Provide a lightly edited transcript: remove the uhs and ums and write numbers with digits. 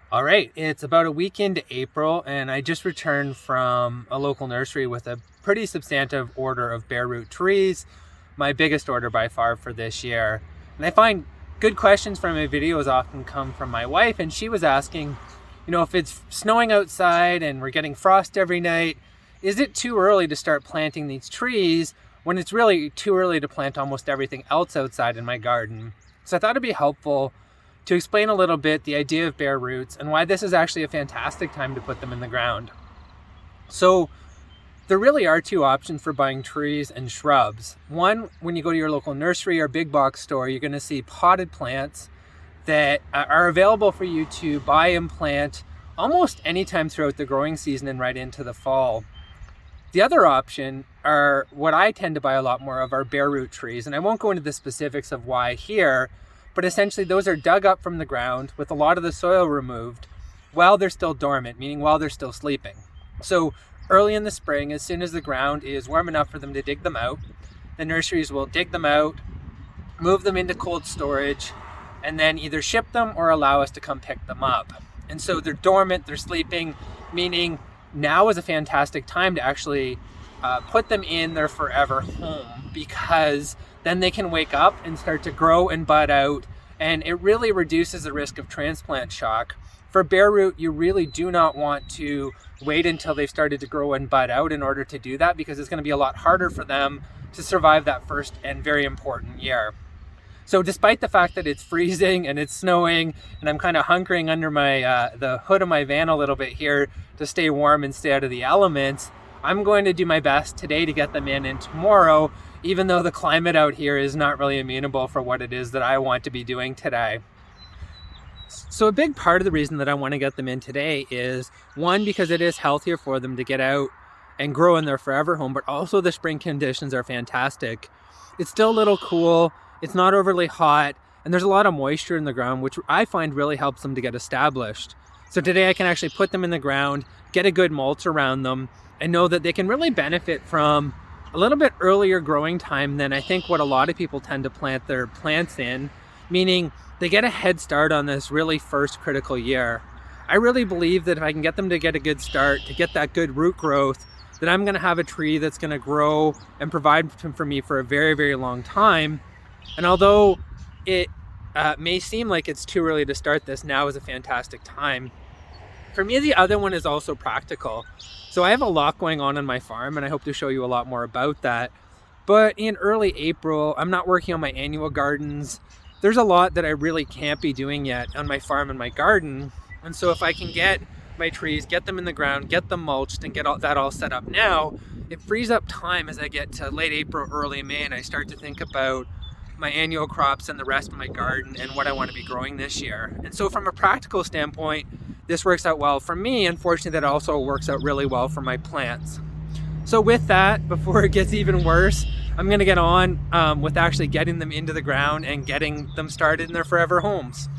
All right, it's about a week into April, and I just returned from a local nursery with a pretty substantive order of bare root trees, my biggest order by far for this year. And I find good questions from my videos often come from my wife, and she was asking, if it's snowing outside and we're getting frost every night, is it too early to start planting these trees when it's really too early to plant almost everything else outside in my garden? So I thought it'd be helpful to explain a little bit the idea of bare roots and why this is actually a fantastic time to put them in the ground. So there really are two options for buying trees and shrubs. One, when you go to your local nursery or big box store, you're going to see potted plants that are available for you to buy and plant almost anytime throughout the growing season and right into the fall. The other option are what I tend to buy a lot more of are bare root trees, and I won't go into the specifics of why here, but essentially those are dug up from the ground with a lot of the soil removed while they're still dormant, meaning while they're still sleeping. So early in the spring, as soon as the ground is warm enough for them to dig them out, the nurseries will dig them out, move them into cold storage, and then either ship them or allow us to come pick them up. And so they're dormant, they're sleeping, meaning now is a fantastic time to actually put them in their forever home, because then they can wake up and start to grow and bud out, and it really reduces the risk of transplant shock. For bare root, you really do not want to wait until they've started to grow and bud out in order to do that, because it's going to be a lot harder for them to survive that first and very important year. So despite the fact that it's freezing and it's snowing and I'm kind of hunkering under my the hood of my van a little bit here to stay warm and stay out of the elements, I'm going to do my best today to get them in, and tomorrow, even though the climate out here is not really amenable for what it is that I want to be doing today. So a big part of the reason that I want to get them in today is, one, because it is healthier for them to get out and grow in their forever home, but also the spring conditions are fantastic. It's still a little cool, it's not overly hot, and there's a lot of moisture in the ground, which I find really helps them to get established. So today I can actually put them in the ground, get a good mulch around them, and know that they can really benefit from a little bit earlier growing time than I think what a lot of people tend to plant their plants in, meaning they get a head start on this really first critical year. I really believe that if I can get them to get a good start, to get that good root growth, that I'm going to have a tree that's going to grow and provide for me for a very, very long time. And although it may seem like it's too early to start this, now is a fantastic time. For me, the other one is also practical. So I have a lot going on my farm, and I hope to show you a lot more about that. But in early April, I'm not working on my annual gardens. There's a lot that I really can't be doing yet on my farm and my garden. And so if I can get my trees, get them in the ground, get them mulched, and get that all set up now, it frees up time as I get to late April, early May, and I start to think about my annual crops and the rest of my garden and what I want to be growing this year. And so from a practical standpoint, this works out well for me. Unfortunately, that also works out really well for my plants. So with that, before it gets even worse, I'm going to get on with actually getting them into the ground and getting them started in their forever homes.